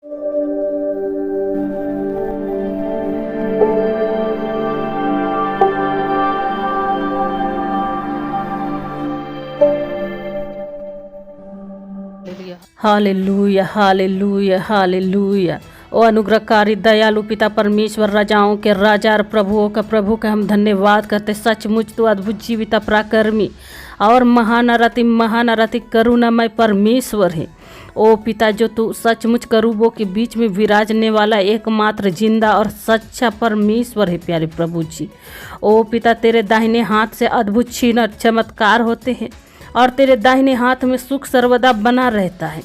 Hallelujah hallelujah hallelujah. ओ अनुग्रहकारी दयालु पिता परमेश्वर, राजाओं के राजा और प्रभुओं का प्रभु का हम धन्यवाद करते। सचमुच तो अद्भुत जीवित पराक्रमी और महान अरति करुणामय परमेश्वर है। ओ पिता, जो तू सचमुच करूबों के बीच में विराजने वाला एकमात्र जिंदा और सच्चा परमेश्वर है। प्यारे प्रभु जी, ओ पिता, तेरे दाहिने हाथ से अद्भुत चिन्ह चमत्कार होते हैं और तेरे दाहिने हाथ में सुख सर्वदा बना रहता है।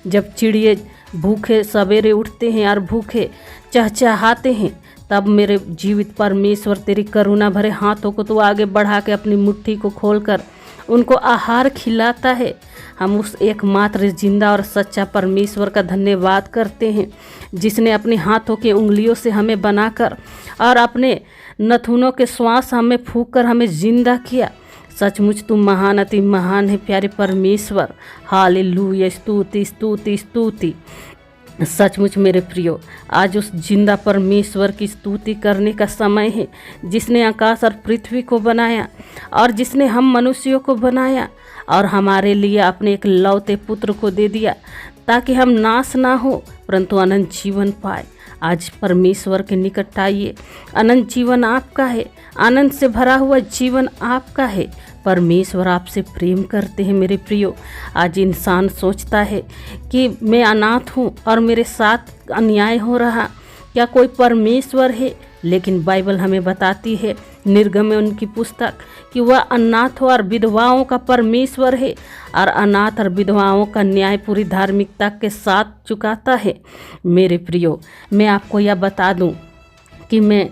जब चिड़िए भूखे सवेरे उठते हैं और भूखे चहचहाते हैं, तब मेरे जीवित परमेश्वर तेरी करुणा भरे हाथों को तू आगे बढ़ा के अपनी मुट्ठी को खोलकर उनको आहार खिलाता है। हम उस एकमात्र जिंदा और सच्चा परमेश्वर का धन्यवाद करते हैं, जिसने अपने हाथों की उंगलियों से हमें बनाकर और अपने नथुनों के श्वास हमें फूंक कर हमें जिंदा किया। सचमुच तू महान अति महान है प्यारे परमेश्वर। हालेलुया, स्तुति स्तुति स्तुति। सचमुच मेरे प्रियो, आज उस जिंदा परमेश्वर की स्तुति करने का समय है, जिसने आकाश और पृथ्वी को बनाया और जिसने हम मनुष्यों को बनाया और हमारे लिए अपने एक लौते पुत्र को दे दिया, ताकि हम नाश ना हो परंतु अनंत जीवन पाए। आज परमेश्वर के निकट आइए। अनंत जीवन आपका है, आनंद से भरा हुआ जीवन आपका है। परमेश्वर आपसे प्रेम करते हैं मेरे प्रियो। आज इंसान सोचता है कि मैं अनाथ हूँ और मेरे साथ अन्याय हो रहा, क्या कोई परमेश्वर है? लेकिन बाइबल हमें बताती है, निर्गम में उनकी पुस्तक, कि वह अनाथ और विधवाओं का परमेश्वर है और अनाथ और विधवाओं का न्याय पूरी धार्मिकता के साथ चुकाता है। मेरे प्रियो, मैं आपको यह बता दूं कि मैं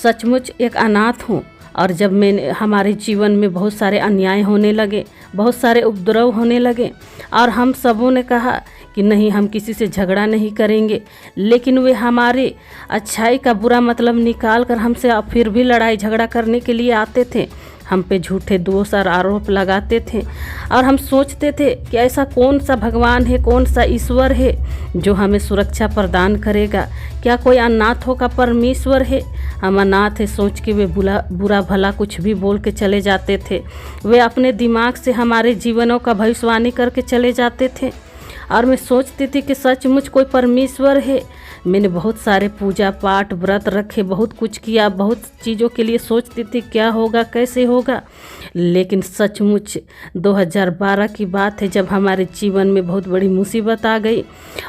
सचमुच एक अनाथ हूँ और जब मैंने हमारे जीवन में बहुत सारे अन्याय होने लगे, बहुत सारे उपद्रव होने लगे और हम सबों ने कहा कि नहीं, हम किसी से झगड़ा नहीं करेंगे, लेकिन वे हमारे अच्छाई का बुरा मतलब निकाल कर हमसे फिर भी लड़ाई झगड़ा करने के लिए आते थे। हम पे झूठे दोष और आरोप लगाते थे और हम सोचते थे कि ऐसा कौन सा भगवान है, कौन सा ईश्वर है जो हमें सुरक्षा प्रदान करेगा? क्या कोई अनाथों का परमेश्वर है? हम अनाथ है सोच के वे बुरा भला कुछ भी बोल के चले जाते थे। वे अपने दिमाग से हमारे जीवनों का भविष्यवाणी करके चले जाते थे और मैं सोचती थी कि सचमुच कोई परमेश्वर है। मैंने बहुत सारे पूजा पाठ व्रत रखे, बहुत कुछ किया, बहुत चीज़ों के लिए सोचती थी क्या होगा, कैसे होगा। लेकिन सचमुच 2012 की बात है, जब हमारे जीवन में बहुत बड़ी मुसीबत आ गई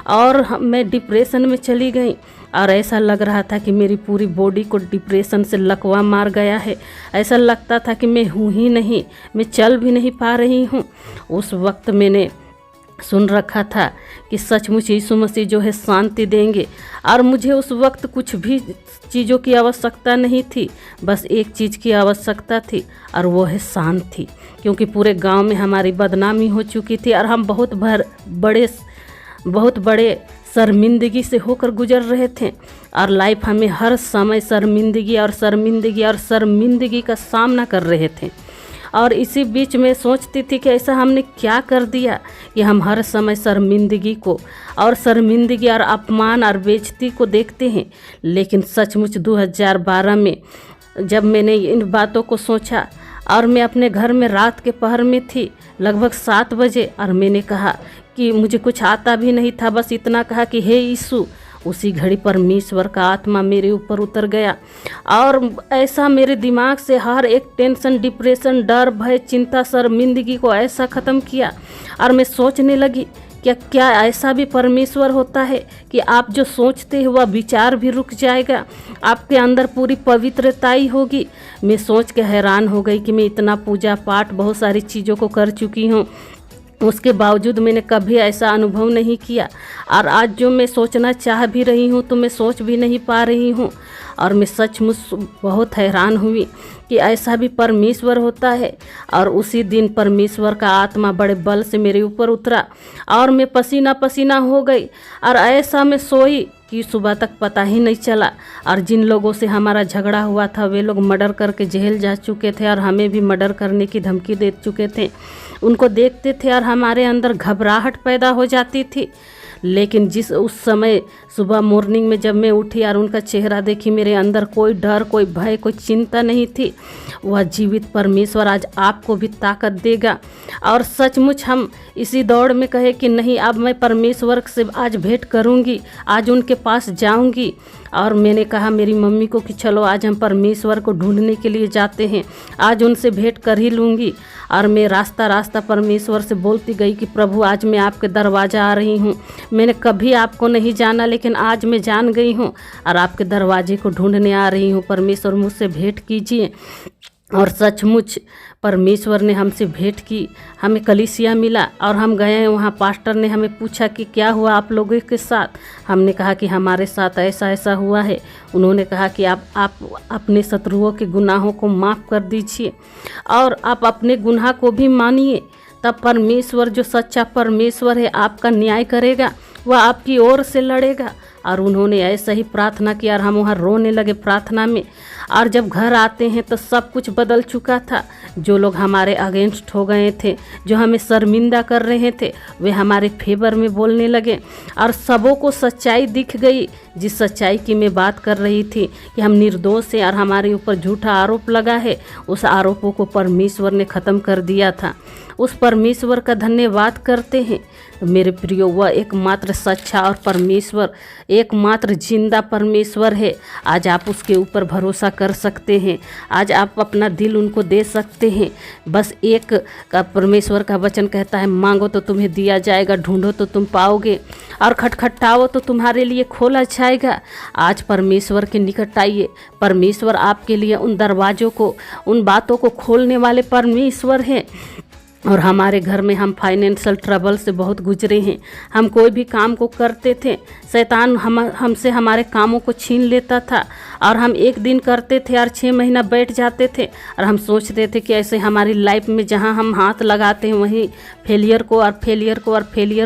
और मैं डिप्रेशन में चली गई और ऐसा लग रहा था कि मेरी पूरी बॉडी को डिप्रेशन से लकवा मार गया है। ऐसा लगता था कि मैं हूँ ही नहीं, मैं चल भी नहीं पा रही हूँ। उस वक्त मैंने सुन रखा था कि सचमुच यीशु मसीह जो है शांति देंगे और मुझे उस वक्त कुछ भी चीज़ों की आवश्यकता नहीं थी, बस एक चीज़ की आवश्यकता थी और वो है शांति। क्योंकि पूरे गांव में हमारी बदनामी हो चुकी थी और हम बहुत बड़े शर्मिंदगी से होकर गुजर रहे थे और लाइफ हमें हर समय शर्मिंदगी का सामना कर रहे थे। और इसी बीच में सोचती थी कि ऐसा हमने क्या कर दिया कि हम हर समय शर्मिंदगी और अपमान और बेइज्जती को देखते हैं। लेकिन सचमुच 2012 में जब मैंने इन बातों को सोचा और मैं अपने घर में रात के पहर में थी, लगभग 7 बजे, और मैंने कहा कि मुझे कुछ आता भी नहीं था, बस इतना कहा कि हे यीशु। उसी घड़ी परमेश्वर का आत्मा मेरे ऊपर उतर गया और ऐसा मेरे दिमाग से हर एक टेंशन, डिप्रेशन, डर, भय, चिंता, शर्मिंदगी को ऐसा ख़त्म किया। और मैं सोचने लगी क्या ऐसा भी परमेश्वर होता है कि आप जो सोचते हैं वह विचार भी रुक जाएगा, आपके अंदर पूरी पवित्रताई होगी। मैं सोच के हैरान हो गई कि मैं इतना पूजा पाठ, बहुत सारी चीज़ों को कर चुकी हूँ, उसके बावजूद मैंने कभी ऐसा अनुभव नहीं किया। और आज जो मैं सोचना चाह भी रही हूँ तो मैं सोच भी नहीं पा रही हूँ। और मैं सचमुच बहुत हैरान हुई कि ऐसा भी परमेश्वर होता है। और उसी दिन परमेश्वर का आत्मा बड़े बल से मेरे ऊपर उतरा और मैं पसीना पसीना हो गई और ऐसा मैं सोई कि सुबह तक पता ही नहीं चला। और जिन लोगों से हमारा झगड़ा हुआ था वे लोग मर्डर करके जेल जा चुके थे और हमें भी मर्डर करने की धमकी दे चुके थे। उनको देखते थे और हमारे अंदर घबराहट पैदा हो जाती थी। लेकिन जिस उस समय सुबह मॉर्निंग में जब मैं उठी और उनका चेहरा देखी, मेरे अंदर कोई डर, कोई भय, कोई चिंता नहीं थी। वह जीवित परमेश्वर आज आपको भी ताकत देगा। और सचमुच हम इसी दौड़ में कहे कि नहीं, अब मैं परमेश्वर से आज भेंट करूंगी, आज उनके पास जाऊंगी। और मैंने कहा मेरी मम्मी को कि चलो आज हम परमेश्वर को ढूंढने के लिए जाते हैं, आज उनसे भेंट कर ही लूँगी। और मैं रास्ता रास्ता परमेश्वर से बोलती गई कि प्रभु आज मैं आपके दरवाज़ा आ रही हूँ। मैंने कभी आपको नहीं जाना, लेकिन आज मैं जान गई हूँ और आपके दरवाजे को ढूंढने आ रही हूँ। परमेश्वर मुझसे भेंट कीजिए। और सचमुच परमेश्वर ने हमसे भेंट की, हमें कलीसिया मिला और हम गए वहाँ। पास्टर ने हमें पूछा कि क्या हुआ आप लोगों के साथ। हमने कहा कि हमारे साथ ऐसा ऐसा हुआ है। उन्होंने कहा कि आप अपने शत्रुओं के गुनाहों को माफ़ कर दीजिए और आप अपने गुनाह को भी मानिए, तब परमेश्वर जो सच्चा परमेश्वर है आपका न्याय करेगा, वह आपकी ओर से लड़ेगा। और उन्होंने ऐसा ही प्रार्थना किया और हम वहाँ रोने लगे प्रार्थना में। और जब घर आते हैं तो सब कुछ बदल चुका था। जो लोग हमारे अगेंस्ट हो गए थे, जो हमें शर्मिंदा कर रहे थे, वे हमारे फेवर में बोलने लगे और सबों को सच्चाई दिख गई। जिस सच्चाई की मैं बात कर रही थी कि हम निर्दोष हैं और हमारे ऊपर झूठा आरोप लगा है, उस आरोपों को परमेश्वर ने ख़त्म कर दिया था। उस परमेश्वर का धन्यवाद करते हैं। मेरे प्रियो, वह एकमात्र सच्चा और परमेश्वर, एकमात्र जिंदा परमेश्वर है। आज आप उसके ऊपर भरोसा कर सकते हैं। आज आप अपना दिल उनको दे सकते हैं। बस एक का परमेश्वर का वचन कहता है, मांगो तो तुम्हें दिया जाएगा, ढूंढो तो तुम पाओगे और खटखटाओ तो तुम्हारे लिए खोला जाएगा। आज परमेश्वर के निकट आइए। परमेश्वर आपके लिए उन दरवाज़ों को, उन बातों को खोलने वाले परमेश्वर हैं। और हमारे घर में हम फाइनेंशियल ट्रबल से बहुत गुजरे हैं। हम कोई भी काम को करते थे, शैतान हमसे हमारे कामों को छीन लेता था और हम एक दिन करते थे और 6 महीना बैठ जाते थे और हम सोचते थे कि ऐसे हमारी लाइफ में जहां हम हाथ लगाते हैं वहीं फेलियर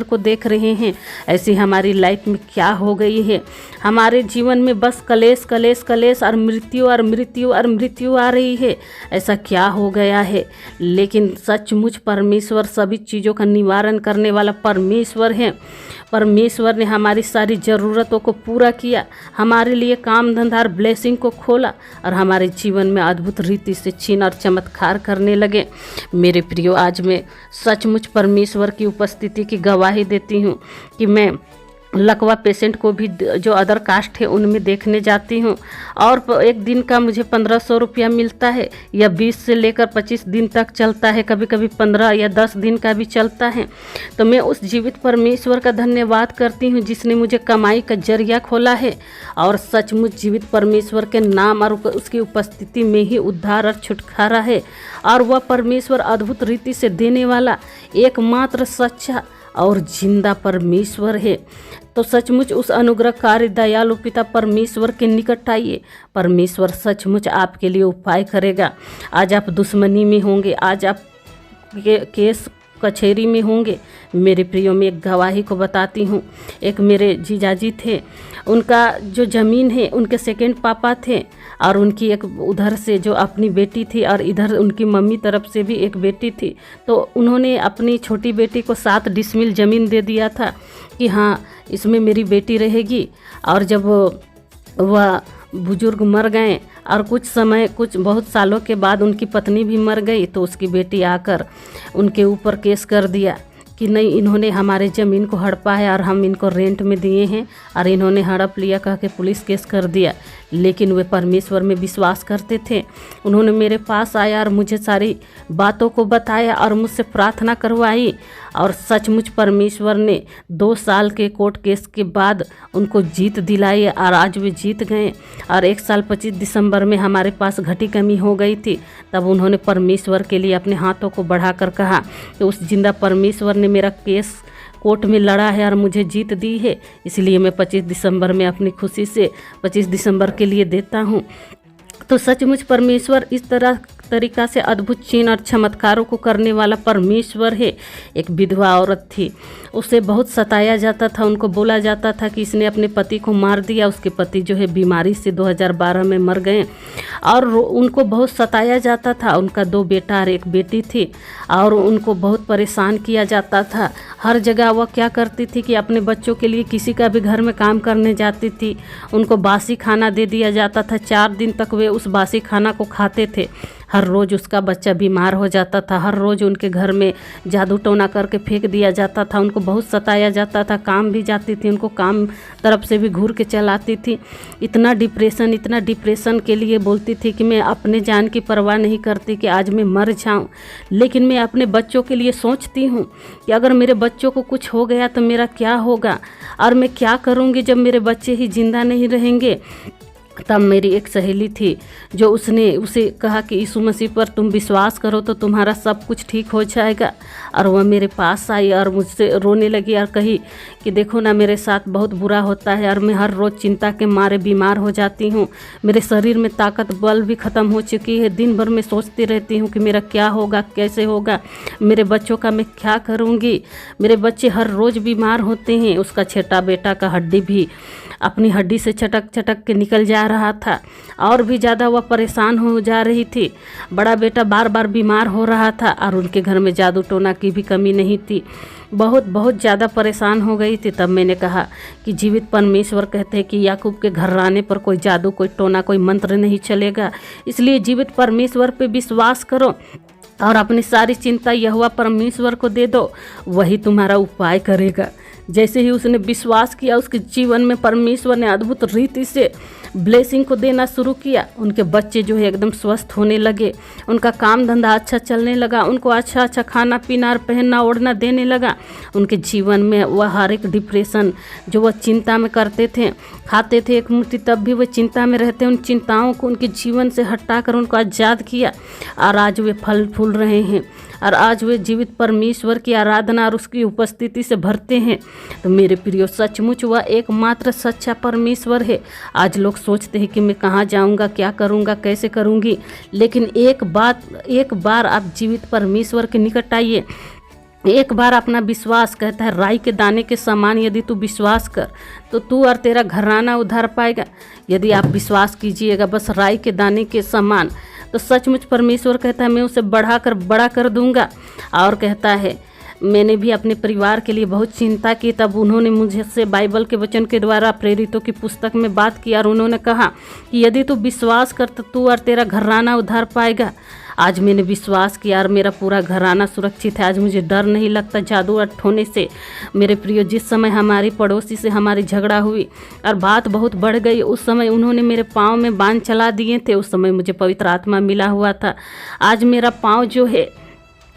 को देख रहे हैं। ऐसी हमारी लाइफ में क्या हो गई है। हमारे जीवन में बस कलेश कलेश कलेश और मृत्यु आ रही है। ऐसा क्या हो गया है। लेकिन सचमुच परमेश्वर सभी चीज़ों का निवारण करने वाला परमेश्वर है। परमेश्वर ने हमारी सारी ज़रूरतों को पूरा किया, हमारे लिए काम धंधा ब्लेसिंग को खोला और हमारे जीवन में अद्भुत रीति से चिन्ह और चमत्कार करने लगे। मेरे प्रियो, आज मैं सचमुच परमेश्वर की उपस्थिति की गवाही देती हूँ कि मैं लकवा पेशेंट को भी जो अदर कास्ट है उनमें देखने जाती हूँ और एक दिन का मुझे 1500 रुपया मिलता है। या 20 से लेकर 25 दिन तक चलता है, कभी कभी 15 या 10 दिन का भी चलता है। तो मैं उस जीवित परमेश्वर का धन्यवाद करती हूँ जिसने मुझे कमाई का जरिया खोला है। और सचमुच जीवित परमेश्वर के नाम और उसकी उपस्थिति में ही उद्धार और छुटकारा है। और वह परमेश्वर अद्भुत रीति से देने वाला एकमात्र सच्चा और जिंदा परमेश्वर है। तो सचमुच उस अनुग्रहकारी दयालु पिता परमेश्वर के निकट आइए। परमेश्वर सचमुच आपके लिए उपाय करेगा। आज आप दुश्मनी में होंगे, आज आप केस कचहरी में होंगे। मेरे प्रियो, में एक गवाही को बताती हूँ। एक मेरे जीजाजी थे, उनका जो ज़मीन है उनके सेकंड पापा थे और उनकी एक उधर से जो अपनी बेटी थी और इधर उनकी मम्मी तरफ से भी एक बेटी थी। तो उन्होंने अपनी छोटी बेटी को 7 डिसमिल ज़मीन दे दिया था कि हाँ इसमें मेरी बेटी रहेगी। और जब वह बुजुर्ग मर गए और कुछ बहुत सालों के बाद उनकी पत्नी भी मर गई, तो उसकी बेटी आकर उनके ऊपर केस कर दिया कि नहीं, इन्होंने हमारे ज़मीन को हड़पा है और हम इनको रेंट में दिए हैं और इन्होंने हड़प लिया कह के पुलिस केस कर दिया। लेकिन वे परमेश्वर में विश्वास करते थे। उन्होंने मेरे पास आया और मुझे सारी बातों को बताया और मुझसे प्रार्थना करवाई। और सचमुच परमेश्वर ने 2 साल के कोर्ट केस के बाद उनको जीत दिलाई और आज वे जीत गए। और 1 साल 25 दिसंबर में हमारे पास घटी कमी हो गई थी, तब उन्होंने परमेश्वर के लिए अपने हाथों को बढ़ाकर कहा कि उस जिंदा परमेश्वर ने मेरा केस कोर्ट में लड़ा है और मुझे जीत दी है, इसलिए मैं 25 दिसंबर में अपनी खुशी से 25 दिसंबर के लिए देता हूँ। तो सचमुच परमेश्वर इस तरह तरीका से अद्भुत चिन्ह और चमत्कारों को करने वाला परमेश्वर है। एक विधवा औरत थी, उसे बहुत सताया जाता था। उनको बोला जाता था कि इसने अपने पति को मार दिया। उसके पति जो है बीमारी से 2012 में मर गए और उनको बहुत सताया जाता था। उनका 2 बेटा और 1 बेटी थी और उनको बहुत परेशान किया जाता था। हर जगह वह क्या करती थी कि अपने बच्चों के लिए किसी का भी घर में काम करने जाती थी, उनको बासी खाना दे दिया जाता था। 4 दिन तक वे उस बासी खाना को खाते थे। हर रोज़ उसका बच्चा बीमार हो जाता था। हर रोज़ उनके घर में जादू टोना करके फेंक दिया जाता था। उनको बहुत सताया जाता था। काम भी जाती थी, उनको काम तरफ से भी घूर के चलाती थी। इतना डिप्रेशन के लिए बोलती थी कि मैं अपने जान की परवाह नहीं करती कि आज मैं मर जाऊं, लेकिन मैं अपने बच्चों के लिए सोचती हूं कि अगर मेरे बच्चों को कुछ हो गया तो मेरा क्या होगा और मैं क्या करूंगी जब मेरे बच्चे ही जिंदा नहीं रहेंगे। तब मेरी एक सहेली थी जो उसे कहा कि यीशु मसीह पर तुम विश्वास करो तो तुम्हारा सब कुछ ठीक हो जाएगा। और वह मेरे पास आई और मुझसे रोने लगी और कही कि देखो ना, मेरे साथ बहुत बुरा होता है और मैं हर रोज़ चिंता के मारे बीमार हो जाती हूँ। मेरे शरीर में ताकत बल भी ख़त्म हो चुकी है। दिन भर मैं सोचती रहती हूँ कि मेरा क्या होगा, कैसे होगा, मेरे बच्चों का मैं क्या करूँगी। मेरे बच्चे हर रोज़ बीमार होते हैं। उसका छोटा बेटा का हड्डी भी अपनी हड्डी से चटक के निकल जा रहा था और भी ज़्यादा वह परेशान हो जा रही थी। बड़ा बेटा बार बार बीमार हो रहा था और उनके घर में जादू टोना की भी कमी नहीं थी। बहुत ज़्यादा परेशान हो गई थी। तब मैंने कहा कि जीवित परमेश्वर कहते हैं कि याकूब के घराने पर कोई जादू, कोई टोना, कोई मंत्र नहीं चलेगा। इसलिए जीवित परमेश्वर पे विश्वास करो और अपनी सारी चिंता यहोवा परमेश्वर को दे दो, वही तुम्हारा उपाय करेगा। जैसे ही उसने विश्वास किया, उसके जीवन में परमेश्वर ने अद्भुत रीति से ब्लेसिंग को देना शुरू किया। उनके बच्चे जो है एकदम स्वस्थ होने लगे, उनका काम धंधा अच्छा चलने लगा, उनको अच्छा खाना पीना और पहनना ओढ़ना देने लगा। उनके जीवन में वह हर एक डिप्रेशन जो वह चिंता में करते थे, खाते थे एक मुट्ठी तब भी वह चिंता में रहते, उन चिंताओं को उनके जीवन से हटाकर उनको आज़ाद किया और आज वे फल फूल रहे हैं और आज वे जीवित परमेश्वर की आराधना और उसकी उपस्थिति से भरते हैं। तो मेरे प्रियो, सचमुच वह एकमात्र सच्चा परमेश्वर है। आज लोग सोचते हैं कि मैं कहाँ जाऊँगा, क्या करूँगा, कैसे करूँगी, लेकिन एक बार आप जीवित परमेश्वर के निकट आइए। एक बार अपना विश्वास, कहता है राई के दाने के समान यदि तू विश्वास कर तो तू और तेरा घराना उधार पाएगा। यदि आप विश्वास कीजिएगा बस राई के दाने के समान, तो सचमुच परमेश्वर कहता है मैं उसे बड़ा कर दूंगा। और कहता है मैंने भी अपने परिवार के लिए बहुत चिंता की। तब उन्होंने मुझसे बाइबल के वचन के द्वारा प्रेरितों की पुस्तक में बात की और उन्होंने कहा कि यदि तू विश्वास कर तो तू और तेरा घराना उधार पाएगा। आज मैंने विश्वास किया और मेरा पूरा घराना सुरक्षित है। आज मुझे डर नहीं लगता जादू और टोने से। मेरे प्रियो, जिस समय हमारी पड़ोसी से हमारी झगड़ा हुई और बात बहुत बढ़ गई, उस समय उन्होंने मेरे पाँव में बांध चला दिए थे। उस समय मुझे पवित्र आत्मा मिला हुआ था। आज मेरा पाँव जो है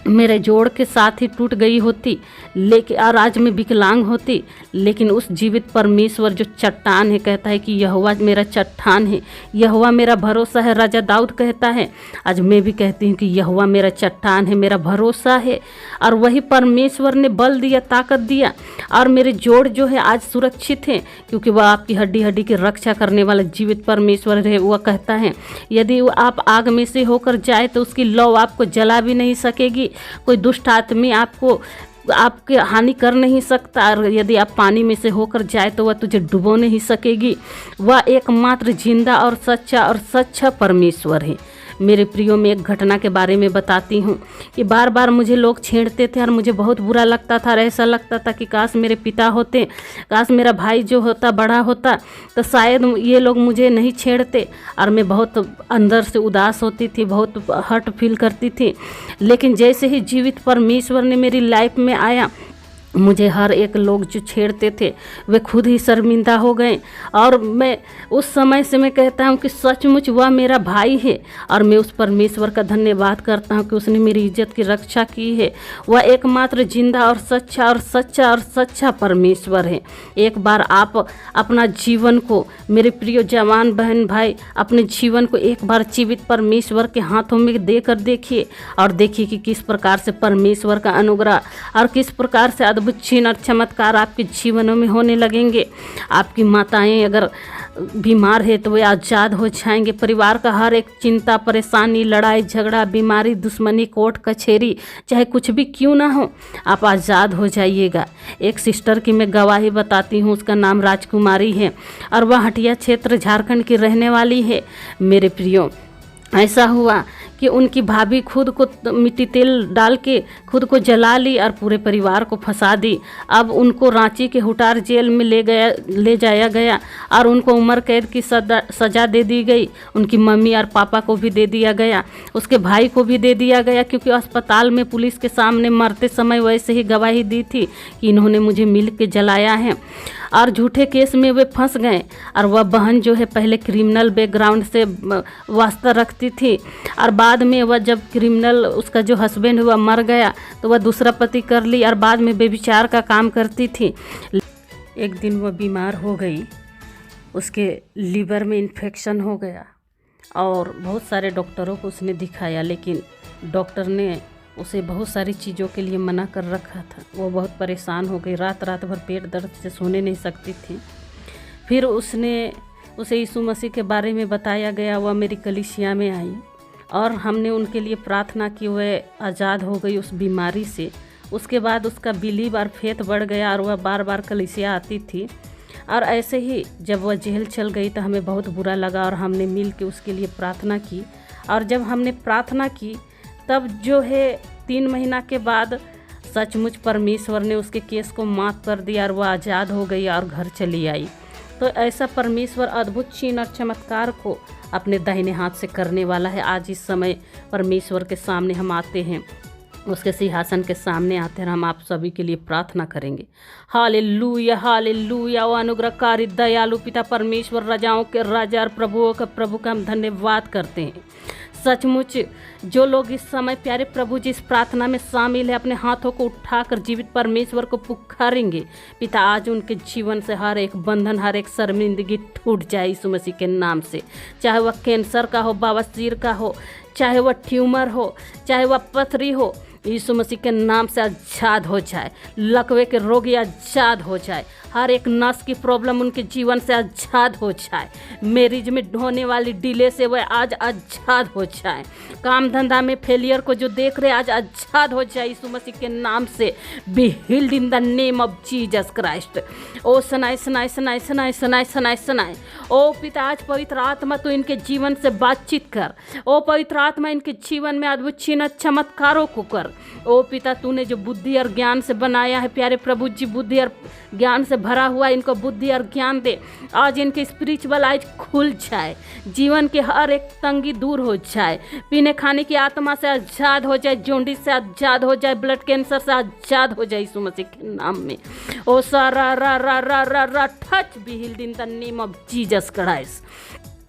मेरे जोड़ के साथ ही टूट गई होती, लेकिन और आज मैं विकलांग होती, लेकिन उस जीवित परमेश्वर जो चट्टान है, कहता है कि यहोवा मेरा चट्टान है, यहोवा मेरा भरोसा है। राजा दाऊद कहता है, आज मैं भी कहती हूँ कि यहोवा मेरा चट्टान है, मेरा भरोसा है। और वही परमेश्वर ने बल दिया, ताकत दिया और मेरे जोड़ जो है आज सुरक्षित हैं, क्योंकि वह आपकी हड्डी की रक्षा करने वाला जीवित परमेश्वर है। वह कहता है यदि आप आग में से होकर जाए तो उसकी लौ आपको जला भी नहीं सकेगी, कोई दुष्ट आदमी आपके हानि कर नहीं सकता। और यदि आप पानी में से होकर जाए तो वह तुझे डुबो नहीं सकेगी। वह एकमात्र जिंदा और सच्चा परमेश्वर है। मेरे प्रियो, में एक घटना के बारे में बताती हूँ कि बार बार मुझे लोग छेड़ते थे और मुझे बहुत बुरा लगता था। ऐसा लगता था कि काश मेरे पिता होते, काश मेरा भाई जो होता बड़ा होता तो शायद ये लोग मुझे नहीं छेड़ते। और मैं बहुत अंदर से उदास होती थी, बहुत हर्ट फील करती थी। लेकिन जैसे ही जीवित परमेश्वर ने मेरी लाइफ में आया, मुझे हर एक लोग जो छेड़ते थे वे खुद ही शर्मिंदा हो गए। और मैं उस समय से मैं कहता हूँ कि सचमुच वह मेरा भाई है और मैं उस परमेश्वर का धन्यवाद करता हूँ कि उसने मेरी इज्जत की रक्षा की है। वह एकमात्र जिंदा और सच्चा परमेश्वर है। एक बार आप अपना जीवन को, मेरे प्रिय जवान बहन भाई, अपने जीवन को एक बार जीवित परमेश्वर के हाथों में देकर देखिए और देखिए कि किस प्रकार से परमेश्वर का अनुग्रह और किस प्रकार से अद्भुत चिन्ह और चमत्कार आपके जीवनों में होने लगेंगे। आपकी माताएं अगर बीमार है तो वे आज़ाद हो जाएंगे। परिवार का हर एक चिंता, परेशानी, लड़ाई झगड़ा, बीमारी, दुश्मनी, कोर्ट कचहरी, चाहे कुछ भी क्यों ना हो, आप आज़ाद हो जाइएगा। एक सिस्टर की मैं गवाही बताती हूँ, उसका नाम राजकुमारी है और वह हटिया क्षेत्र झारखंड की रहने वाली है। मेरे प्रियो, ऐसा हुआ कि उनकी भाभी खुद को मिट्टी तेल डाल के खुद को जला ली और पूरे परिवार को फंसा दी। अब उनको रांची के हुटार जेल में ले जाया गया और उनको उम्र कैद की सज़ा दे दी गई। उनकी मम्मी और पापा को भी दे दिया गया, उसके भाई को भी दे दिया गया, क्योंकि अस्पताल में पुलिस के सामने मरते समय वैसे ही गवाही दी थी कि इन्होंने मुझे मिल के जलाया है। और झूठे केस में वे फंस गए। और वह बहन जो है पहले क्रिमिनल बैकग्राउंड से वास्ता रखती थी और बाद में वह जब क्रिमिनल, उसका जो हस्बैंड हुआ मर गया तो वह दूसरा पति कर ली और बाद में बेविचार का काम करती थी। एक दिन वह बीमार हो गई, उसके लीवर में इन्फेक्शन हो गया और बहुत सारे डॉक्टरों को उसने दिखाया, लेकिन डॉक्टर ने उसे बहुत सारी चीज़ों के लिए मना कर रखा था। वो बहुत परेशान हो गई, रात रात भर पेट दर्द से सोने नहीं सकती थी। फिर उसे यीशु मसीह के बारे में बताया गया। वह मेरी कलीसिया में आई और हमने उनके लिए प्रार्थना की, वह आज़ाद हो गई उस बीमारी से। उसके बाद उसका बिलीव और फेथ बढ़ गया और वह बार बार कलीसिया आती थी। और ऐसे ही जब वह जेल चल गई तो हमें बहुत बुरा लगा और हमने मिल के उसके लिए प्रार्थना की। और जब हमने प्रार्थना की तब जो है 3 महीना के बाद सचमुच परमेश्वर ने उसके केस को माफ़ कर दिया और वह आज़ाद हो गई और घर चली आई। तो ऐसा परमेश्वर अद्भुत चिन्ह और चमत्कार को अपने दाहिने हाथ से करने वाला है। आज इस समय परमेश्वर के सामने हम आते हैं, उसके सिंहासन के सामने आते हैं, हम आप सभी के लिए प्रार्थना करेंगे। Hallelujah, hallelujah. वो अनुग्रहकारी दयालु पिता परमेश्वर, राजाओं के राजा और प्रभुओं का प्रभु का हम धन्यवाद करते हैं। सचमुच जो लोग इस समय प्यारे प्रभु जी इस प्रार्थना में शामिल है, अपने हाथों को उठाकर जीवित परमेश्वर को पुकारेंगे। पिता, आज उनके जीवन से हर एक बंधन, हर एक शर्मिंदगी टूट जाए यीशु मसीह के नाम से। चाहे वह कैंसर का हो, बवासीर का हो, चाहे वह ट्यूमर हो, चाहे वह पथरी हो, यीशु मसीह के नाम से आज़ाद हो जाए। लकवे के रोगी आज़ाद हो जाए, हर एक नस की प्रॉब्लम उनके जीवन से आज़ाद हो जाए। मैरिज में होने वाली डिले से वह आज आज़ाद हो जाए। काम धंधा में फेलियर को जो देख रहे आज आज़ाद हो जाए यीशु मसीह के नाम से। Be healed in the name of Jesus Christ. ओ सनाए सनाए सनाए सनाए सनाए सनाए सनाए। ओ पिता, आज पवित्र आत्मा तो इनके जीवन से बातचीत कर। ओ पवित्र आत्मा, इनके जीवन में अद्भुत चिन्ह चमत्कारों को कर। ओ पिता, तूने जो बुद्धि और ज्ञान से बनाया है प्यारे प्रभु जी, बुद्धि और ज्ञान से भरा हुआ इनको बुद्धि और ज्ञान दे। आज इनके स्पिरिचुअल आइज खुल जाए, जीवन के हर एक तंगी दूर हो जाए, पीने खाने की आत्मा से आज़ाद हो जाए, जोंडिस से आज़ाद हो जाए, ब्लड कैंसर से आज़ाद हो जाए यीशु मसीह के नाम में। ओ सारा रा रा रा रा रा touch be healed in the name of Jesus Christ.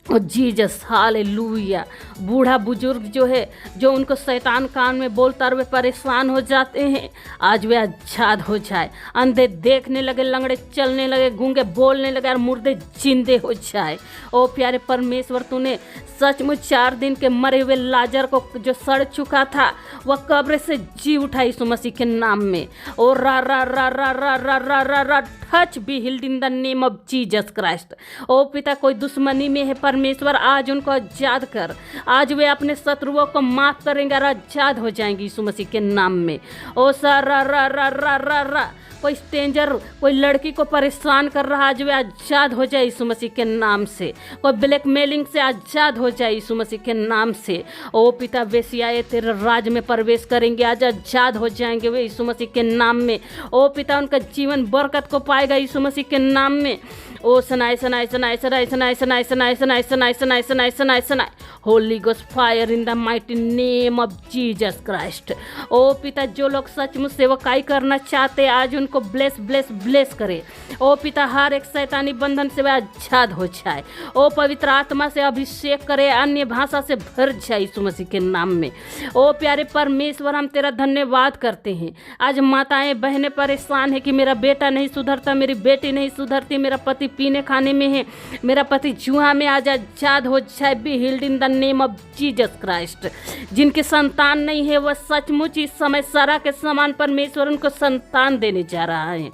Oh Jesus, hallelujah. बूढ़ा बुजुर्ग जो है, जो उनको शैतान कान में बोलता और वे परेशान हो जाते हैं, आज वे आज़ाद हो जाए। अंधे देखने लगे, लंगड़े चलने लगे, गूंगे बोलने लगे और मुर्दे जिंदे हो जाए। ओ प्यारे परमेश्वर, तूने सचमुच 4 दिन के मरे हुए लाजर को जो सड़ चुका था वह कब्र से जी उठा यीशु मसीह के नाम में। ओ रा रा रा रा रा रा रा रा रा touch be healed in the name of Jesus Christ. ओ पिता, कोई दुश्मनी में है परमेश्वर, आज उनको आज़ाद कर। आज वे अपने शत्रुओं को माफ़ करेंगे और आज़ाद हो जाएंगे यीशु मसीह के नाम में। ओ सा रा रा रा रा रा रा। कोई स्ट्रेंजर कोई लड़की को परेशान कर रहा, आज वे आज़ाद हो जाए यीशु मसीह के नाम से। कोई ब्लैकमेलिंग से आज़ाद हो जाए यीशु मसीह के नाम से। ओ पिता, वेश्याएं तेरे राज में प्रवेश करेंगे, आज आज़ाद हो जाएंगे वे यीशु मसीह के नाम में। ओ पिता, उनका जीवन बरकत को पाएगा यीशु मसीह के नाम में। ओ सनाए सनाए सनाए सनाए सनाए सनाए सनाए सनाए सनाए सनाए सनाए सनाए सनाए। Holy Ghost fire in the mighty name of Jesus Christ. ओ पिता, जो लोग सचमुच सेवकाई करना चाहते आज उनको ब्लेस ब्लेस ब्लेस करे। ओ पिता, हर एक शैतानी बंधन से वह आज़ाद हो जाए। ओ पवित्र आत्मा से अभिषेक करे, अन्य भाषा से भर जाए यीशु मसीह के नाम में। ओ प्यारे परमेश्वर, हम तेरा धन्यवाद करते हैं। आज माताएं बहनें परेशान है कि मेरा बेटा नहीं सुधरता, मेरी बेटी नहीं सुधरती, मेरा पति पीने खाने में है, मेरा पति जुआ में, आज आज़ाद हो जाए। B healed in the name of Jesus Christ. जिनके संतान नहीं है वह सचमुच इस समय सारा के समान परमेश्वर उनको संतान देने जा जा रहा है।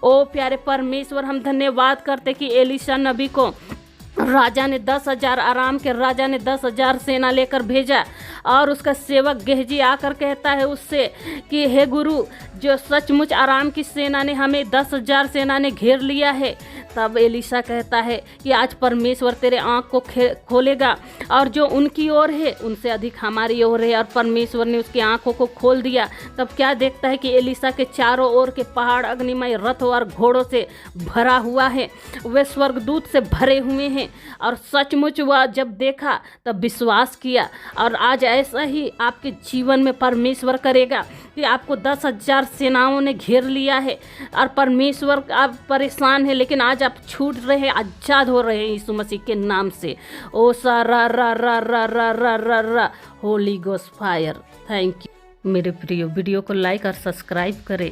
ओ प्यारे परमेश्वर, हम धन्यवाद करते कि एलीशा नबी को राजा ने 10,000 आराम के राजा ने 10,000 सेना लेकर भेजा और उसका सेवक गेहजी आकर कहता है उससे कि हे गुरु, जो सचमुच आराम की सेना ने हमें 10,000 सेना ने घेर लिया है। तब एलीशा कहता है कि आज परमेश्वर तेरे आँख को खोलेगा और जो उनकी ओर है उनसे अधिक हमारी ओर है। और परमेश्वर ने उसकी आंखों को खोल दिया। तब क्या देखता है कि एलीशा के चारों ओर के पहाड़ अग्निमय रथ और घोड़ों से भरा हुआ है, वे स्वर्गदूत से भरे हुए हैं। और सचमुच वह जब देखा तब विश्वास किया। और आज ऐसा ही आपके जीवन में परमेश्वर करेगा कि आपको 10,000 सेनाओं ने घेर लिया है और परमेश्वर, आप परेशान हैं लेकिन आज आप छूट रहे हैं, आज़ाद हो रहे हैं यीशु मसीह के नाम से। ओ सा रा रा रा रा रा रा रा रा Holi Ghost fire. Thank you. मेरे प्रिय वीडियो को लाइक और सब्सक्राइब करें।